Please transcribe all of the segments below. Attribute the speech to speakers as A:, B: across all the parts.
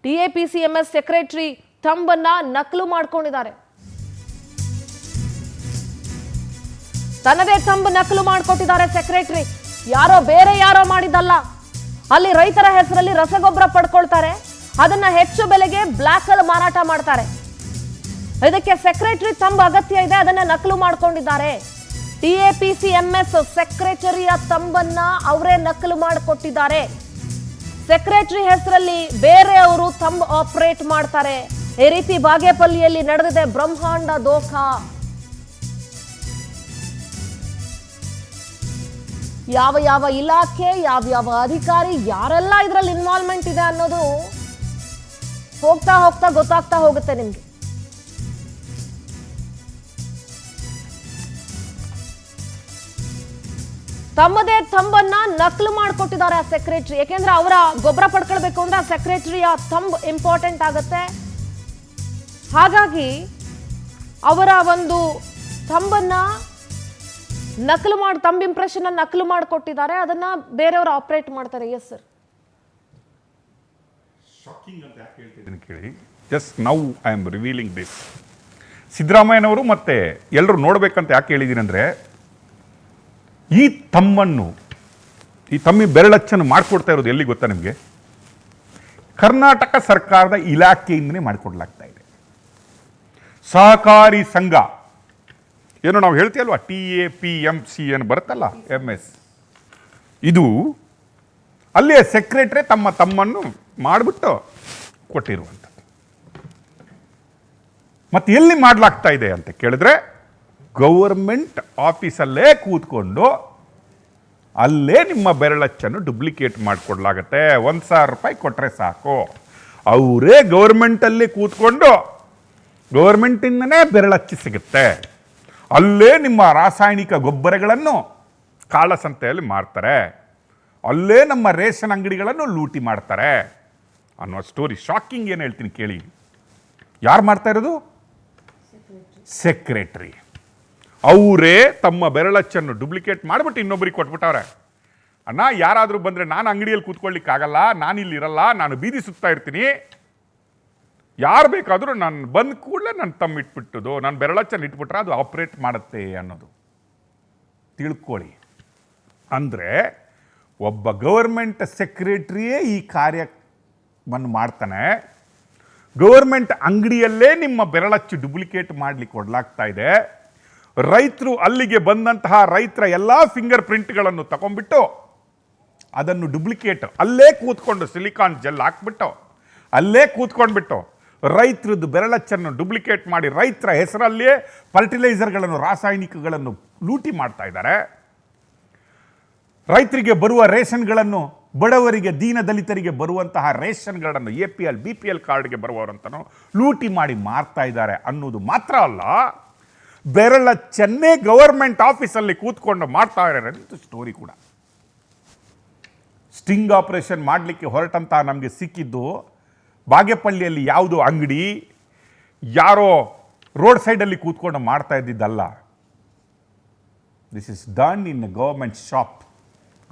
A: TAPCMS secretary ಥಂಬನ್ನ ನಕಲು ಮಾಡ್ಕೊಂಡಿದ್ದಾರೆ. ತನ್ನದೇ ಥಂಬ್ ನಕಲು ಮಾಡಿಕೊಟ್ಟಿದ್ದಾರೆ ಸೆಕ್ರೆಟರಿ. ಬೇರೆ ಯಾರೋ ಮಾಡಿದ್ದಲ್ಲ. ಅಲ್ಲಿ ರೈತರ ಹೆಸರಲ್ಲಿ ರಸಗೊಬ್ಬರ ಪಡ್ಕೊಳ್ತಾರೆ, ಅದನ್ನ ಹೆಚ್ಚು ಬೆಲೆಗೆ ಬ್ಲಾಕ್ ಅಲ್ಲಿ ಮಾರಾಟ ಮಾಡ್ತಾರೆ. ಇದಕ್ಕೆ ಸೆಕ್ರೆಟರಿ ಥಂಬ್ ಅಗತ್ಯ ಇದೆ, ಅದನ್ನ ನಕಲು ಮಾಡ್ಕೊಂಡಿದ್ದಾರೆ. TAPCMS ಸೆಕ್ರೆಟರಿಯ ಥಂಬನ್ನ ಅವರೇ ನಕಲು ಮಾಡಿಕೊಟ್ಟಿದ್ದಾರೆ. ಸೆಕ್ರೆಟರಿ ಹೆಸರಲ್ಲಿ ಬೇರೆಯವರು ಥಂಬ್ ಆಪರೇಟ್ ಮಾಡ್ತಾರೆ. ಈ ರೀತಿ ಬಾಗೇಪಲ್ಲಿಯಲ್ಲಿ ನಡೆದಿದೆ ಬ್ರಹ್ಮಾಂಡ ದೋಖ. ಯಾವ ಇಲಾಖೆ, ಯಾವ ಅಧಿಕಾರಿ, ಯಾರೆಲ್ಲ ಇದರಲ್ಲಿ ಇನ್ವಾಲ್ವ್ಮೆಂಟ್ ಇದೆ ಅನ್ನೋದು ಹೋಗ್ತಾ ಹೋಗ್ತಾ ಗೊತ್ತಾಗ್ತಾ ಹೋಗುತ್ತೆ ನಿಮ್ಗೆ. ತಮ್ಮದೇ ಥಂಬನ್ನ ನಕಲು ಮಾಡಿಕೊಟ್ಟಿದ್ದಾರೆ ಆ ಸೆಕ್ರೆಟರಿ. ಯಾಕೆಂದ್ರೆ ಅವರ ಗೊಬ್ಬರ ಪಡ್ಕೊಳ್ಬೇಕು ಅಂದ್ರೆ ಆ ಸೆಕ್ರೆಟರಿಯ ಥಂಬ್ ಇಂಪಾರ್ಟೆಂಟ್ ಆಗುತ್ತೆ. ಹಾಗಾಗಿ ಅವರ ಒಂದು ಥಂಬನ್ನ ನಕಲು ಥಂಬ್ ಇಂಪ್ರೆಷನ್ ನಕಲು ಮಾಡಿಕೊಟ್ಟಿದ್ದಾರೆ. ಅದನ್ನ ಬೇರೆಯವರು ಆಪರೇಟ್ ಮಾಡ್ತಾರೆ. Yes sir.
B: ಶಾಕಿಂಗ್ ಅಂತ ಯಾಕೆ ಹೇಳ್ತಿದ್ದೀನಿ ಕೇಳಿ. Just now I am revealing this. ಸಿದ್ದರಾಮಯ್ಯನವರು ಮತ್ತೆ ಎಲ್ಲರೂ ನೋಡ್ಬೇಕಂತ ಯಾಕೆ ಹೇಳಿದ್ದೀನಿ ಅಂದ್ರೆ, ಈ ತಮ್ಮಿ ಬೆರಳಚ್ಚನ್ನು ಮಾಡಿಕೊಡ್ತಾ ಇರೋದು ಎಲ್ಲಿ ಗೊತ್ತಾ ನಿಮಗೆ? ಕರ್ನಾಟಕ ಸರ್ಕಾರದ ಇಲಾಖೆಯಿಂದನೇ ಮಾಡಿಕೊಡ್ಲಾಗ್ತಾ ಇದೆ. ಸಹಕಾರಿ ಸಂಘ ಏನೋ ನಾವು ಹೇಳ್ತೀವಲ್ವಾ, TAPMC ಏನು ಬರುತ್ತಲ್ಲ, MS, ಇದು ಅಲ್ಲಿಯೇ ಸೆಕ್ರೆಟರಿ ತಮ್ಮನ್ನು ಮಾಡಿಬಿಟ್ಟು ಕೊಟ್ಟಿರುವಂಥದ್ದು. ಮತ್ತೆ ಎಲ್ಲಿ ಮಾಡಲಾಗ್ತಾ ಇದೆ ಅಂತ ಕೇಳಿದ್ರೆ, ಗೌರ್ಮೆಂಟ್ ಆಫೀಸಲ್ಲೇ ಕೂತ್ಕೊಂಡು ಅಲ್ಲೇ ನಿಮ್ಮ ಬೆರಳಚ್ಚನ್ನು ಡುಪ್ಲಿಕೇಟ್ ಮಾಡಿಕೊಡ್ಲಾಗತ್ತೆ. 1,000 ರೂಪಾಯಿ ಕೊಟ್ಟರೆ ಸಾಕು, ಅವರೇ ಗೌರ್ಮೆಂಟಲ್ಲಿ ಕೂತ್ಕೊಂಡು ಗೌರ್ಮೆಂಟಿಂದನೇ ಬೆರಳಚ್ಚಿ ಸಿಗುತ್ತೆ. ಅಲ್ಲೇ ನಿಮ್ಮ ರಾಸಾಯನಿಕ ಗೊಬ್ಬರಗಳನ್ನು ಕಾಳಸಂತೆಯಲ್ಲಿ ಮಾರ್ತಾರೆ, ಅಲ್ಲೇ ನಮ್ಮ ರೇಷನ್ ಅಂಗಡಿಗಳನ್ನು ಲೂಟಿ ಮಾಡ್ತಾರೆ ಅನ್ನೋ ಸ್ಟೋರಿ. ಶಾಕಿಂಗ್ ಏನು ಹೇಳ್ತೀನಿ ಕೇಳಿ. ಯಾರು ಮಾಡ್ತಾ ಇರೋದು? ಸೆಕ್ರೆಟರಿ. ಅವರೇ ತಮ್ಮ ಬೆರಳಚ್ಚನ್ನು ಡುಪ್ಲಿಕೇಟ್ ಮಾಡಿಬಿಟ್ಟು ಇನ್ನೊಬ್ಬರಿಗೆ ಕೊಟ್ಬಿಟ್ಟವ್ರೆ. ಅಣ್ಣ, ಯಾರಾದರೂ ಬಂದರೆ ನಾನು ಅಂಗಡಿಯಲ್ಲಿ ಕೂತ್ಕೊಳ್ಳಿಕ್ಕಾಗಲ್ಲ, ನಾನು ಇಲ್ಲಿ ಇರಲ್ಲ, ನಾನು ಬೀದಿ ಸುತ್ತಾ ಇರ್ತೀನಿ, ಯಾರು ಬೇಕಾದರೂ ನಾನು ಬಂದ ಕೂಡಲೇ ನನ್ನ ತಮ್ಮ ಇಟ್ಬಿಟ್ಟದು, ನಾನು ಬೆರಳಚ್ಚನ್ನು ಇಟ್ಬಿಟ್ರೆ ಅದು ಆಪ್ರೇಟ್ ಮಾಡುತ್ತೆ ಅನ್ನೋದು ತಿಳ್ಕೊಳ್ಳಿ. ಅಂದರೆ ಒಬ್ಬ ಗೌರ್ಮೆಂಟ್ ಸೆಕ್ರೆಟರಿಯೇ ಈ ಕಾರ್ಯವನ್ನು ಮಾಡ್ತಾನೆ. ಗೌರ್ಮೆಂಟ್ ಅಂಗಡಿಯಲ್ಲೇ ನಿಮ್ಮ ಬೆರಳಚ್ಚು ಡುಪ್ಲಿಕೇಟ್ ಮಾಡಲಿಕ್ಕೆ ಕೊಡಲಾಗ್ತಾ ಇದೆ. ರೈತರು ಅಲ್ಲಿಗೆ ಬಂದಂತಹ ರೈತರ ಎಲ್ಲ ಫಿಂಗರ್ ಪ್ರಿಂಟ್ಗಳನ್ನು ತಗೊಂಡ್ಬಿಟ್ಟು ಅದನ್ನು ಡುಪ್ಲಿಕೇಟ್ ಅಲ್ಲೇ ಕೂತ್ಕೊಂಡು ಸಿಲಿಕಾನ್ ಜೆಲ್ ಹಾಕ್ಬಿಟ್ಟು ಅಲ್ಲೇ ಕೂತ್ಕೊಂಡ್ಬಿಟ್ಟು ರೈತರದ್ದು ಬೆರಳಚ್ಚನ್ನು ಡುಪ್ಲಿಕೇಟ್ ಮಾಡಿ ರೈತರ ಹೆಸರಲ್ಲಿಯೇ ಫರ್ಟಿಲೈಸರ್ಗಳನ್ನು, ರಾಸಾಯನಿಕಗಳನ್ನು ಲೂಟಿ ಮಾಡ್ತಾ ಇದ್ದಾರೆ. ರೈತರಿಗೆ ಬರುವ ರೇಷನ್ಗಳನ್ನು, ಬಡವರಿಗೆ, ದೀನ ದಲಿತರಿಗೆ ಬರುವಂತಹ ರೇಷನ್ಗಳನ್ನು, APL BPL ಕಾರ್ಡ್ಗೆ ಬರುವವರಂತನೂ ಲೂಟಿ ಮಾಡಿ ಮಾರ್ತಾ ಇದ್ದಾರೆ ಅನ್ನೋದು ಮಾತ್ರ ಅಲ್ಲ, ಬೆರಳಚ್ಚನ್ನೇ ಗವರ್ಮೆಂಟ್ ಆಫೀಸಲ್ಲಿ ಕೂತ್ಕೊಂಡು ಮಾಡ್ತಾ ಇದ್ದಾರೆ ಅಂತ ಸ್ಟೋರಿ ಕೂಡ. ಸ್ಟಿಂಗ್ ಆಪರೇಷನ್ ಮಾಡಲಿಕ್ಕೆ ಹೊರಟಂತ ನಮಗೆ ಸಿಕ್ಕಿದ್ದು ಬಾಗೇಪಲ್ಲಿಯಲ್ಲಿ ಯಾವುದೋ ಅಂಗಡಿ, ಯಾರೋ ರೋಡ್ ಸೈಡಲ್ಲಿ ಕೂತ್ಕೊಂಡು ಮಾಡ್ತಾ ಇದ್ದಿದ್ದಲ್ಲ. This is done in government shop.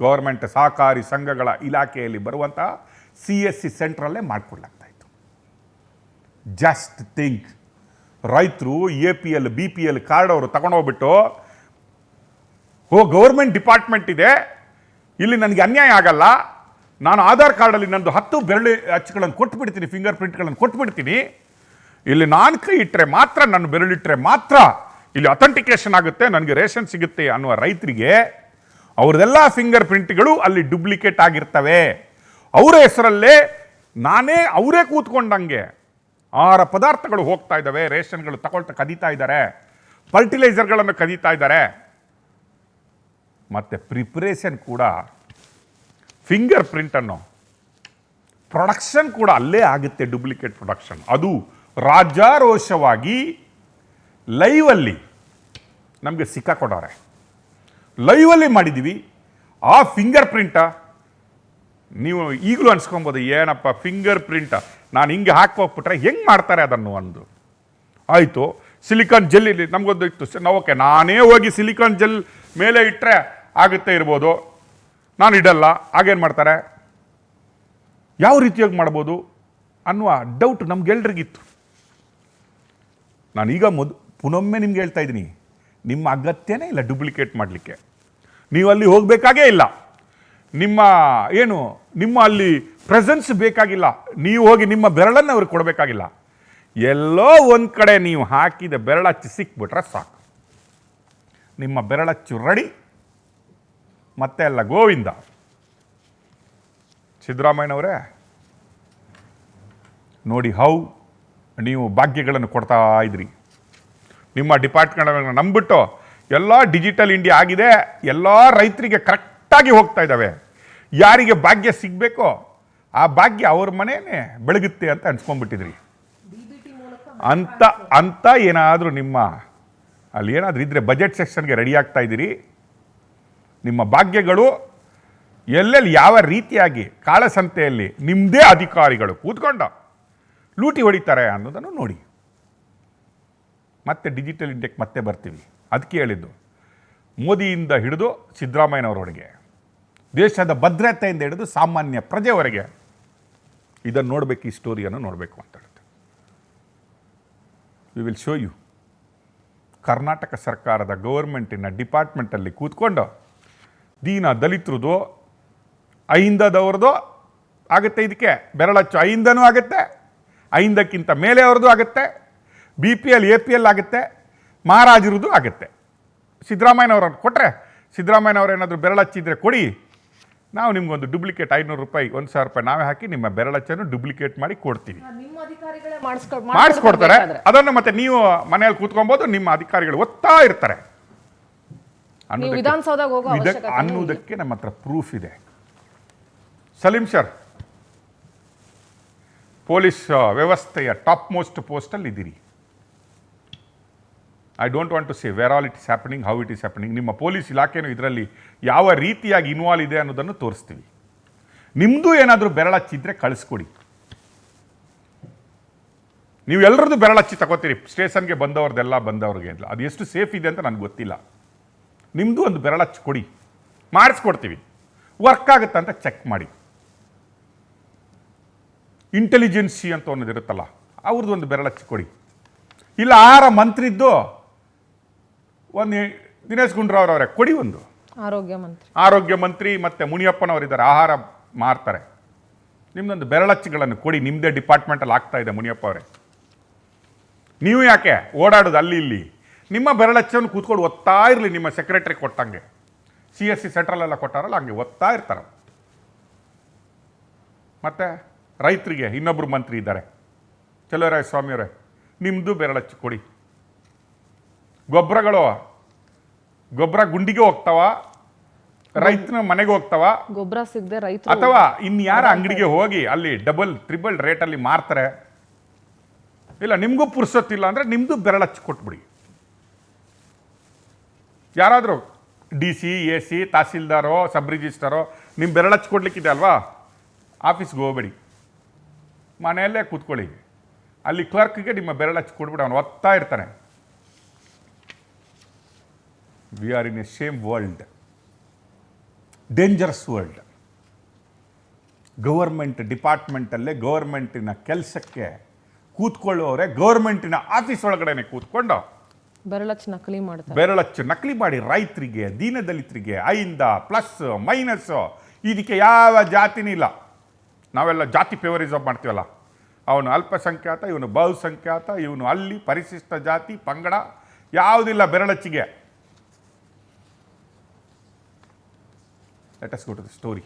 B: Government ಸಹಕಾರಿ ಸಂಘಗಳ ಇಲಾಖೆಯಲ್ಲಿ ಬರುವಂತಹ CSC ಸೆಂಟ್ರಲ್ಲೇ ಮಾಡಿಕೊಡ್ಲಾಗ್ತಾ ಇತ್ತು. ಜಸ್ಟ್ ಥಿಂಕ್, ರೈತರು APL BPL ಕಾರ್ಡ್ ಅವರು ತಗೊಂಡೋಗ್ಬಿಟ್ಟು, ಗೌರ್ಮೆಂಟ್ ಡಿಪಾರ್ಟ್ಮೆಂಟ್ ಇದೆ, ಇಲ್ಲಿ ನನಗೆ ಅನ್ಯಾಯ ಆಗಲ್ಲ, ನಾನು ಆಧಾರ್ ಕಾರ್ಡಲ್ಲಿ ನಂದು 10 ಬೆರಳು ಅಚ್ಚುಗಳನ್ನು ಕೊಟ್ಬಿಡ್ತೀನಿ, ಫಿಂಗರ್ ಪ್ರಿಂಟ್ಗಳನ್ನು ಕೊಟ್ಬಿಡ್ತೀನಿ, ಇಲ್ಲಿ ನಾನು ಕೈ ಇಟ್ಟರೆ ಮಾತ್ರ, ನನ್ನ ಬೆರಳಿಟ್ಟರೆ ಮಾತ್ರ ಇಲ್ಲಿ ಅಥೆಂಟಿಕೇಶನ್ ಆಗುತ್ತೆ, ನನಗೆ ರೇಷನ್ ಸಿಗುತ್ತೆ ಅನ್ನುವ ರೈತರಿಗೆ ಅವ್ರದೆಲ್ಲ ಫಿಂಗರ್ ಪ್ರಿಂಟ್ಗಳು ಅಲ್ಲಿ ಡುಪ್ಲಿಕೇಟ್ ಆಗಿರ್ತವೆ. ಅವರ ಹೆಸರಲ್ಲೇ ಅವರೇ ಕೂತ್ಕೊಂಡಂಗೆ ಆಹಾರ ಪದಾರ್ಥಗಳು ಹೋಗ್ತಾ ಇದ್ದಾವೆ, ರೇಷನ್ಗಳು ಕದೀತಾ ಇದ್ದಾರೆ, ಫರ್ಟಿಲೈಸರ್ಗಳನ್ನು ಕದೀತಾ ಇದ್ದಾರೆ. ಮತ್ತು ಪ್ರಿಪರೇಷನ್ ಕೂಡ, ಫಿಂಗರ್ ಪ್ರಿಂಟನ್ನು ಪ್ರೊಡಕ್ಷನ್ ಕೂಡ ಅಲ್ಲೇ ಆಗುತ್ತೆ, ಡುಪ್ಲಿಕೇಟ್ ಪ್ರೊಡಕ್ಷನ್. ಅದು ರಾಜಾರೋಷವಾಗಿ ಲೈವಲ್ಲಿ ನಮಗೆ ಸಿಕ್ಕಾಕೊಡೋರೆ. ಲೈವಲ್ಲಿ ಮಾಡಿದ್ದೀವಿ. ಆ ಫಿಂಗರ್ ಪ್ರಿಂಟ ನೀವು ಈಗಲೂ ಅನ್ಸ್ಕೊಬೋದು, ಏನಪ್ಪ ಫಿಂಗರ್ ಪ್ರಿಂಟ ನಾನು ಹಿಂಗೆ ಹಾಕೋಗ್ಬಿಟ್ರೆ ಹೆಂಗೆ ಮಾಡ್ತಾರೆ ಅದನ್ನು ಅಂದು. ಆಯಿತು, ಸಿಲಿಕಾನ್ ಜೆಲ್ ಇಲ್ಲಿ ನಮಗೊಂದು ಇತ್ತು, ಓಕೆ, ನಾನೇ ಹೋಗಿ ಸಿಲಿಕಾನ್ ಜೆಲ್ ಮೇಲೆ ಇಟ್ಟರೆ ಆಗುತ್ತೆ ಇರ್ಬೋದು, ನಾನು ಇಡಲ್ಲ. ಆಗೇನು ಮಾಡ್ತಾರೆ? ಯಾವ ರೀತಿಯಾಗಿ ಮಾಡ್ಬೋದು? ಅನ್ನುವ ಡೌಟ್ ನಮ್ಗೆಲ್ರಿಗಿತ್ತು. ನಾನೀಗ ಪುನೊಮ್ಮೆ ನಿಮ್ಗೆ ಹೇಳ್ತಾ ಇದ್ದೀನಿ, ನಿಮ್ಮ ಅಗತ್ಯನೇ ಇಲ್ಲ ಡೂಪ್ಲಿಕೇಟ್ ಮಾಡಲಿಕ್ಕೆ. ನೀವು ಅಲ್ಲಿ ಹೋಗಬೇಕಾಗೇ ಇಲ್ಲ. ನಿಮ್ಮ ಅಲ್ಲಿ ಪ್ರೆಸೆನ್ಸ್ ಬೇಕಾಗಿಲ್ಲ. ನೀವು ಹೋಗಿ ನಿಮ್ಮ ಬೆರಳನ್ನು ಅವ್ರಿಗೆ ಕೊಡಬೇಕಾಗಿಲ್ಲ. ಎಲ್ಲೋ ಒಂದು ಕಡೆ ನೀವು ಹಾಕಿದ ಬೆರಳಚ್ಚು ಸಿಕ್ಬಿಟ್ರೆ ಸಾಕು, ನಿಮ್ಮ ಬೆರಳಚ್ಚು ರೆಡಿ, ಮತ್ತೆ ಎಲ್ಲ ಗೋವಿಂದ. ಸಿದ್ದರಾಮಯ್ಯನವರೇ ನೋಡಿ ನೀವು ಭಾಗ್ಯಗಳನ್ನು ಕೊಡ್ತಾ ಇದ್ರಿ. ನಿಮ್ಮ ಡಿಪಾರ್ಟ್ಮೆಂಟ್ಗಳನ್ನು ನಂಬಿಟ್ಟು ಎಲ್ಲ ಡಿಜಿಟಲ್ ಇಂಡಿಯಾ ಆಗಿದೆ, ಎಲ್ಲ ರೈತರಿಗೆ ಕರೆಕ್ಟಾಗಿ ಹೋಗ್ತಾ ಇದ್ದಾವೆ. ಯಾರಿಗೆ ಭಾಗ್ಯ ಸಿಗಬೇಕೋ ಆ ಭಾಗ್ಯ ಅವ್ರ ಮನೆಯೇ ಬೆಳಗುತ್ತೆ ಅಂತ ಅನ್ಸ್ಕೊಂಡ್ಬಿಟ್ಟಿದ್ರಿ. ಅಂತ ಏನಾದರೂ ನಿಮ್ಮ ಅಲ್ಲಿ ಏನಾದರೂ ಇದ್ದರೆ ಬಜೆಟ್ ಸೆಕ್ಷನ್ಗೆ ರೆಡಿ ಆಗ್ತಾ ಇದ್ದೀರಿ. ನಿಮ್ಮ ಭಾಗ್ಯಗಳು ಎಲ್ಲೆಲ್ಲಿ ಯಾವ ರೀತಿಯಾಗಿ ಕಾಳಸಂತೆಯಲ್ಲಿ ನಿಮ್ಮದೇ ಅಧಿಕಾರಿಗಳು ಕೂತ್ಕೊಂಡು ಲೂಟಿ ಹೊಡಿತಾರೆ ಅನ್ನೋದನ್ನು ನೋಡಿ. ಮತ್ತೆ ಡಿಜಿಟಲ್ ಇಂಡಿಯಾಕ್ಕೆ ಮತ್ತೆ ಬರ್ತೀವಿ. ಅದಕ್ಕೆ ಹೇಳಿದ್ದು, ಮೋದಿಯಿಂದ ಹಿಡಿದು ಸಿದ್ದರಾಮಯ್ಯನವರವರೆಗೆ, ದೇಶದ ಭದ್ರತೆಯಿಂದ ಹಿಡಿದು ಸಾಮಾನ್ಯ ಪ್ರಜೆವರೆಗೆ ಇದನ್ನು ನೋಡಬೇಕು, ಈ ಸ್ಟೋರಿಯನ್ನು ನೋಡಬೇಕು ಅಂತ ಹೇಳುತ್ತೆ. We will show you. Karnataka ಸರ್ಕಾರದ ಗೌರ್ಮೆಂಟಿನ ಡಿಪಾರ್ಟ್ಮೆಂಟಲ್ಲಿ ಕೂತ್ಕೊಂಡು ದೀನ ದಲಿತರದು, ಅಹಿಂದದವ್ರದ್ದು ಆಗುತ್ತೆ, ಇದಕ್ಕೆ ಬೆರಳಚ್ಚು ಅಹಿಂದನೂ ಆಗುತ್ತೆ, ಅಹಿಂದಕ್ಕಿಂತ ಮೇಲೆ ಅವ್ರದ್ದು ಆಗುತ್ತೆ, BPL APL ಆಗುತ್ತೆ, ಮಹಾರಾಜರದು ಆಗುತ್ತೆ. ಸಿದ್ದರಾಮಯ್ಯನವ್ರನ್ನ ಕೊಟ್ಟರೆ, ಸಿದ್ದರಾಮಯ್ಯನವ್ರು ಏನಾದರೂ ಬೆರಳಚ್ಚಿದ್ರೆ ಕೊಡಿ, ನಾವು ನಿಮ್ಗೊಂದು ಡೂಪ್ಲಿಕೇಟ್ 500 ರೂಪಾಯಿ 1,000 ರೂಪಾಯಿ ನಾವೇ ಹಾಕಿ ನಿಮ್ಮ ಬೆರಳಚ್ಚನ್ನು ಡೂಪ್ಲಿಕೇಟ್ ಮಾಡಿ ಕೊಡ್ತೀವಿ. ಮಾಡಿಸ್ಕೊಡ್ತಾರೆ. ಅದನ್ನು ಮತ್ತೆ ನೀವು ಮನೆಯಲ್ಲಿ ಕೂತ್ಕೊಬೋದು, ನಿಮ್ಮ ಅಧಿಕಾರಿಗಳು ಒತ್ತಾ ಇರ್ತಾರೆ ಅನ್ನೋದಕ್ಕೆ ನಮ್ಮ ಹತ್ರ ಪ್ರೂಫ್ ಇದೆ. ಸಲೀಂ ಸರ್, ಪೊಲೀಸ್ ವ್ಯವಸ್ಥೆಯ ಟಾಪ್ ಮೋಸ್ಟ್ ಪೋಸ್ಟಲ್ಲಿ ಇದ್ದೀರಿ. I don't want to say where all it is happening, how it is happening. ನಿಮ್ಮ ಪೊಲೀಸ್ ಇಲಾಖೆನೂ ಇದರಲ್ಲಿ ಯಾವ ರೀತಿಯಾಗಿ ಇನ್ವಾಲ್ವ್ ಇದೆ ಅನ್ನೋದನ್ನು ತೋರಿಸ್ತೀವಿ. ನಿಮ್ಮದು ಏನಾದರೂ ಬೆರಳಚ್ಚಿದ್ರೆ ಕಳಿಸ್ಕೊಡಿ. ನೀವು ಎಲ್ಲರದ್ದು ಬೆರಳಚ್ಚಿ ತಗೋತೀರಿ, ಸ್ಟೇಷನ್ಗೆ ಬಂದವ್ರದ್ದೆಲ್ಲ ಬಂದವ್ರಿಗೆ ಇಲ್ಲ. ಅದು ಎಷ್ಟು ಸೇಫ್ ಇದೆ ಅಂತ ನನಗೆ ಗೊತ್ತಿಲ್ಲ. ನಿಮ್ಮದು ಒಂದು ಬೆರಳಚ್ಚು ಕೊಡಿ, ಮಾಡಿಸ್ಕೊಡ್ತೀವಿ. ವರ್ಕ್ ಆಗುತ್ತೆ ಅಂತ ಚೆಕ್ ಮಾಡಿ. ಇಂಟೆಲಿಜೆನ್ಸಿ ಅಂತ ಅನ್ನೋದಿರುತ್ತಲ್ಲ, ಅವ್ರದ್ದು ಒಂದು ಬೆರಳಚ್ಚಿ ಕೊಡಿ. ಇಲ್ಲ ಆಹಾರ ಮಂತ್ರಿದ್ದು ಒಂದು ದಿನೇಶ್ ಗುಂಡೂರಾವ್ ಅವರೇ ಕೊಡಿ, ಒಂದು ಆರೋಗ್ಯ ಮಂತ್ರಿ ಮತ್ತು ಮುನಿಯಪ್ಪನವರಿದ್ದಾರೆ, ಆಹಾರ ಮಾರ್ತಾರೆ. ನಿಮ್ಮದೊಂದು ಬೆರಳಚ್ಚುಗಳನ್ನು ಕೊಡಿ. ನಿಮ್ಮದೇ ಡಿಪಾರ್ಟ್ಮೆಂಟಲ್ಲಿ ಆಗ್ತಾ ಇದೆ ಮುನಿಯಪ್ಪ ಅವರೇ. ನೀವು ಯಾಕೆ ಓಡಾಡೋದು ಅಲ್ಲಿ ಇಲ್ಲಿ? ನಿಮ್ಮ ಬೆರಳಚ್ಚನ್ನು ಕೂತ್ಕೊಂಡು ಒತ್ತಾ ಇರಲಿ. ನಿಮ್ಮ ಸೆಕ್ರೆಟರಿ ಕೊಟ್ಟಂಗೆ, CSC ಸೆಂಟ್ರಲೆಲ್ಲ ಕೊಟ್ಟಾರಲ್ಲ ಹಂಗೆ ಒತ್ತಾ ಇರ್ತಾರೆ. ಮತ್ತು ರೈತರಿಗೆ ಇನ್ನೊಬ್ಬರು ಮಂತ್ರಿ ಇದ್ದಾರೆ, ಚಲುವರಾಯ ಸ್ವಾಮಿಯವರೇ, ನಿಮ್ಮದು ಬೆರಳಚ್ಚು ಕೊಡಿ. ಗೊಬ್ಬರ ಗುಂಡಿಗೆ ಹೋಗ್ತಾವ, ರೈತನ ಮನೆಗೆ ಹೋಗ್ತಾವ,
A: ಗೊಬ್ಬರ ಸಿಗದೆ ರೈತ
B: ಅಥವಾ ಇನ್ಯಾರ ಅಂಗಡಿಗೆ ಹೋಗಿ ಅಲ್ಲಿ ಡಬಲ್ ಟ್ರಿಬಲ್ ರೇಟಲ್ಲಿ ಮಾರ್ತಾರೆ? ಇಲ್ಲ ನಿಮಗೂ ಪುರ್ಸೊತ್ತಿಲ್ಲ ಅಂದರೆ ನಿಮ್ಮದು ಬೆರಳಚ್ಚು ಕೊಟ್ಬಿಡಿ. ಯಾರಾದರೂ DC AC ತಹಸೀಲ್ದಾರೋ ಸಬ್ ರಿಜಿಸ್ಟರೋ ನಿಮ್ಮ ಬೆರಳಚ್ಚು ಕೊಡ್ಲಿಕ್ಕಿದೆ ಅಲ್ವಾ, ಆಫೀಸ್ಗೆ ಹೋಗಬೇಡಿ, ಮನೆಯಲ್ಲೇ ಕೂತ್ಕೊಳ್ಳಿ. ಅಲ್ಲಿ ಕ್ಲರ್ಕ್ಗೆ ನಿಮ್ಮ ಬೆರಳಚ್ಚು ಕೊಡ್ಬಿಡಿ, ಅವನು ಒತ್ತಾ ಇರ್ತಾನೆ. We are in a same world, dangerous world. Government ಡಿಪಾರ್ಟ್ಮೆಂಟಲ್ಲೇ ಗವರ್ಮೆಂಟಿನ ಕೆಲಸಕ್ಕೆ ಕೂತ್ಕೊಳ್ಳೋರೆ ಗವರ್ಮೆಂಟಿನ ಆಫೀಸ್ ಒಳಗಡೆ ಕೂತ್ಕೊಂಡು ಬೆರಳಚ್ಚು ನಕಲಿ ಮಾಡಿ ರೈತರಿಗೆ, ದೀನದಲಿತರಿಗೆ, ಅಹಿಂದ ಪ್ಲಸ್ ಮೈನಸ್, ಇದಕ್ಕೆ ಯಾವ ಜಾತಿನೂ ಇಲ್ಲ. ನಾವೆಲ್ಲ ಜಾತಿ ಫೇವರಿಸಮ್ ಮಾಡ್ತೀವಲ್ಲ, ಅವನು ಅಲ್ಪಸಂಖ್ಯಾತ, ಇವನು ಬಹುಸಂಖ್ಯಾತ, ಇವನು ಅಲ್ಲಿ ಪರಿಶಿಷ್ಟ ಜಾತಿ ಪಂಗಡ ಯಾವುದಿಲ್ಲ ಬೆರಳಚ್ಚಿಗೆ. Let us go to the story.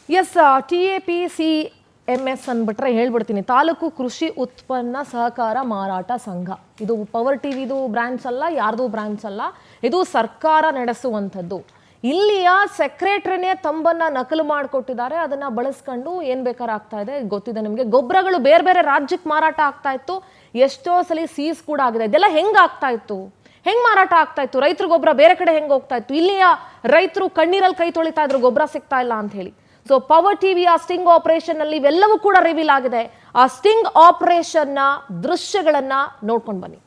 A: Yes, TAPCMS ಅಂದ್ಬಿಟ್ರೆ ಹೇಳ್ಬಿಡ್ತೀನಿ, ತಾಲೂಕು ಕೃಷಿ ಉತ್ಪನ್ನ ಸಹಕಾರ ಮಾರಾಟ ಸಂಘ. ಇದು ಪವರ್ ಟಿವಿದು ಬ್ರಾಂಚ್ ಅಲ್ಲ, ಯಾರ್ದು ಬ್ರಾಂಚ್ ಅಲ್ಲ, ಇದು ಸರ್ಕಾರ ನಡೆಸುವಂಥದ್ದು. ಇಲ್ಲಿಯ ಸೆಕ್ರೆಟರಿನೇ ತಂಬನ್ನ ನಕಲು ಮಾಡಿಕೊಟ್ಟಿದ್ದಾರೆ. ಅದನ್ನ ಬಳಸ್ಕೊಂಡು ಏನ್ ಬೇಕಾದ್ರೆ ಆಗ್ತಾ ಇದೆ ಗೊತ್ತಿದೆ ನಿಮಗೆ. ಗೊಬ್ಬರಗಳು ಬೇರೆ ಬೇರೆ ರಾಜ್ಯಕ್ಕೆ ಮಾರಾಟ ಆಗ್ತಾ ಇತ್ತು, ಎಷ್ಟೋ ಸಲ ಸೀಸ್ ಕೂಡ ಆಗಿದೆ. ಇದೆಲ್ಲ ಹೆಂಗ್ ಆಗ್ತಾ ಇತ್ತು, ಹೆಂಗ್ ಮಾರಾಟ ಆಗ್ತಾ ಇತ್ತು, ರೈತರ ಗೊಬ್ಬರ ಬೇರೆ ಕಡೆ ಹೆಂಗ್ ಹೋಗ್ತಾ ಇತ್ತು, ಇಲ್ಲಿಯ ರೈತರು ಕಣ್ಣೀರಲ್ಲಿ ಕೈ ತೊಳಿತಾ ಇದ್ರು ಗೊಬ್ಬರ ಸಿಗ್ತಾ ಇಲ್ಲ ಅಂತ ಹೇಳಿ. ಸೊ ಪವರ್ ಟಿವಿಯ ಸ್ಟಿಂಗ್ ಆಪರೇಷನ್ ನಲ್ಲಿ ಇವೆಲ್ಲವೂ ಕೂಡ ರಿವೀಲ್ ಆಗಿದೆ. ಆ ಸ್ಟಿಂಗ್ ಆಪರೇಷನ್ ನ ದೃಶ್ಯಗಳನ್ನ ನೋಡ್ಕೊಂಡು ಬನ್ನಿ.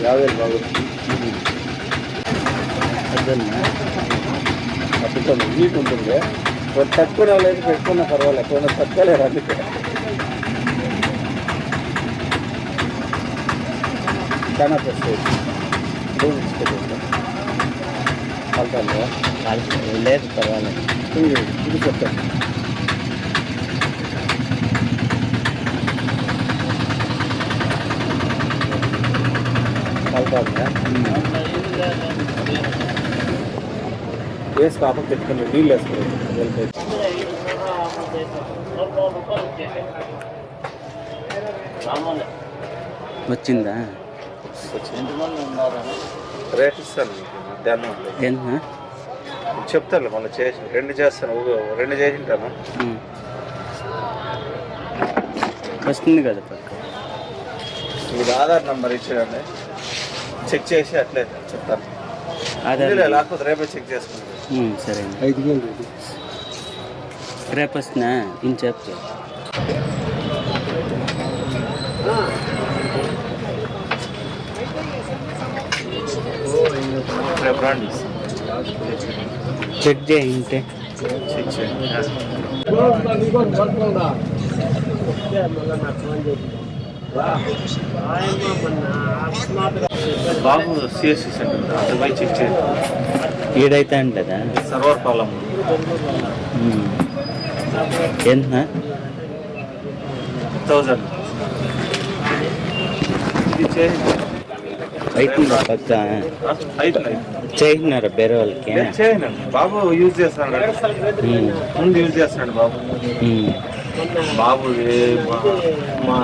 C: యాభై బాబు అద్భుతం నీకు ఉంటుంది తక్కువ రాలేదు పెట్టుకున్నా పర్వాలేదు కొన్ని తక్కువలేరు అందుకే చాలా వస్తుంది లేదు పర్వాలేదు ఇది చెప్తాను వేసి కాప పెట్టుకుని నీళ్ళు వేసుకోవాలి
D: వచ్చిందా
C: రేట్ ఇస్తాను మీకు మధ్యాహ్నం
D: ఏంటన్నా
C: చెప్తాను మళ్ళీ చేసి రెండు చేస్తాను రెండు చేసింటాను
D: వస్తుంది కదా పక్క
C: మీకు ఆధార్ నెంబర్ ఇచ్చేయండి చెక్ చేసి అట్లే చెప్తాను
D: ఆధార్
C: లేకపోతే రేపే చెక్ చేసుకుంటాను
D: సరే
C: 5,000
D: రేపు వస్తున్నా ఇంక చెప్తా
C: రేపు రండి
D: చెక్ చేయింటే
C: చెక్ చేయండి బాబు సిఎస్సి సెంటర్ అది పోయి చెక్ చేయండి
D: ఈడైతే అంటదా
C: సర్వర్ ప్రాబ్లం
D: ఏంటన్నా
C: 1000 ఇది చేయండి
D: అవుతుందా పక్క
C: అవుతుంది
D: చేసినారా వేరే వాళ్ళకి
C: చేయండి బాబు యూజ్ చేస్తాడు ముందు యూజ్ చేస్తాడు బాబు బాబు మా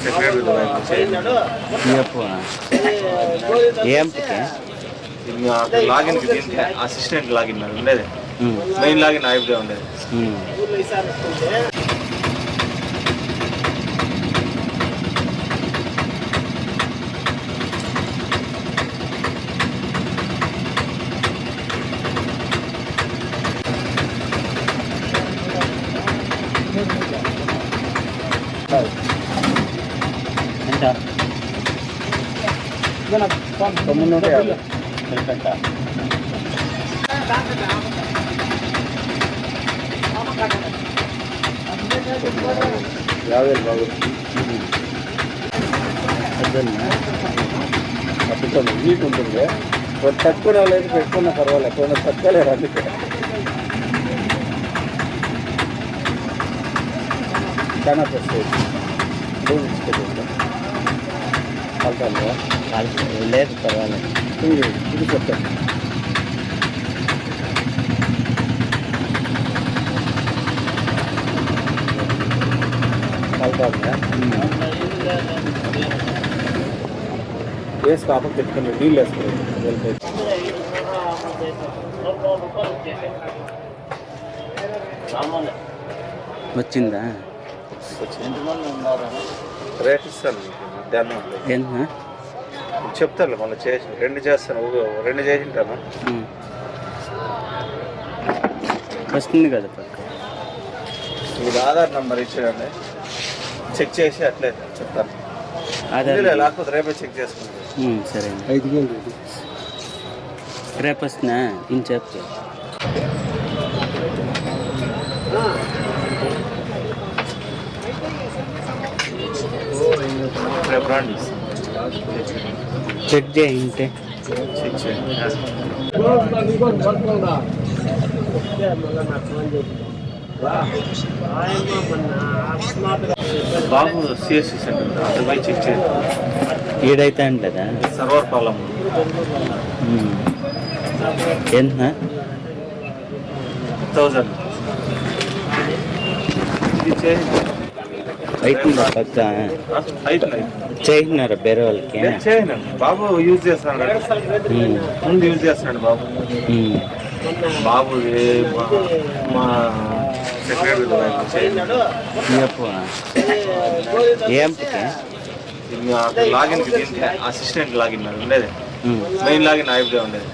C: సెక్రటరీ
D: ఏంపకే
C: లాగిన్ అసిస్టెంట్ లాగిన్ ఉండేది మెయిన్ లాగిన్ అయిపోతే ఉండేది
D: ఎంత
C: 950 50 బాబు అద్భుతం నీకు ఉంటుంది తక్కువ రాలేదు పెట్టుకున్నా పర్వాలేదు కొన్ని తక్కువలేరు అందుకే చాలా వస్తుంది
D: లేదు పర్వాలేదు
C: ఇది చెప్తాను వేసి కాప పెట్టుకుని నీళ్ళు వేసుకోవాలి
D: వచ్చిందా
C: రేట్ ఇస్తాను మీకు మధ్యాహ్నం
D: ఏంటన్నా
C: చెప్తాను మళ్ళీ చేసి రెండు చేస్తాను రెండు చేసింటాను
D: వస్తుంది కదా పక్క
C: మీకు ఆధార్ నెంబర్ ఇచ్చేయండి చెక్ చేసి అట్లే చెప్తాను
D: ఆధార్
C: లేకపోతే రేపే చెక్ చేసుకుంటాను
D: సరే
C: 5,000
D: రేపు వస్తున్నా ఇంక చెప్తా
C: రేపు రండి
D: చెక్ చేయింటే
C: చెక్ చేయండి బాబు సిఎస్సి సెంటర్ అది పోయి చెక్ చేయండి
D: ఈడైతే అంటదా
C: సర్వర్ ప్రాబ్లం
D: ఏంటన్నా
C: 1000 ఇది చేయండి
D: అవుతుందా పక్క
C: అవుతుంది
D: చేసినారా వేరే వాళ్ళకి
C: చేయండి బాబు యూజ్ చేస్తాడు ముందు యూజ్ చేస్తాడు బాబు బాబు మా సెక్రటరీ
D: ఏంపకే
C: లాగిన్ అసిస్టెంట్ లాగిన్ ఉండేది మెయిన్ లాగిన్ అయిపోతే ఉండేది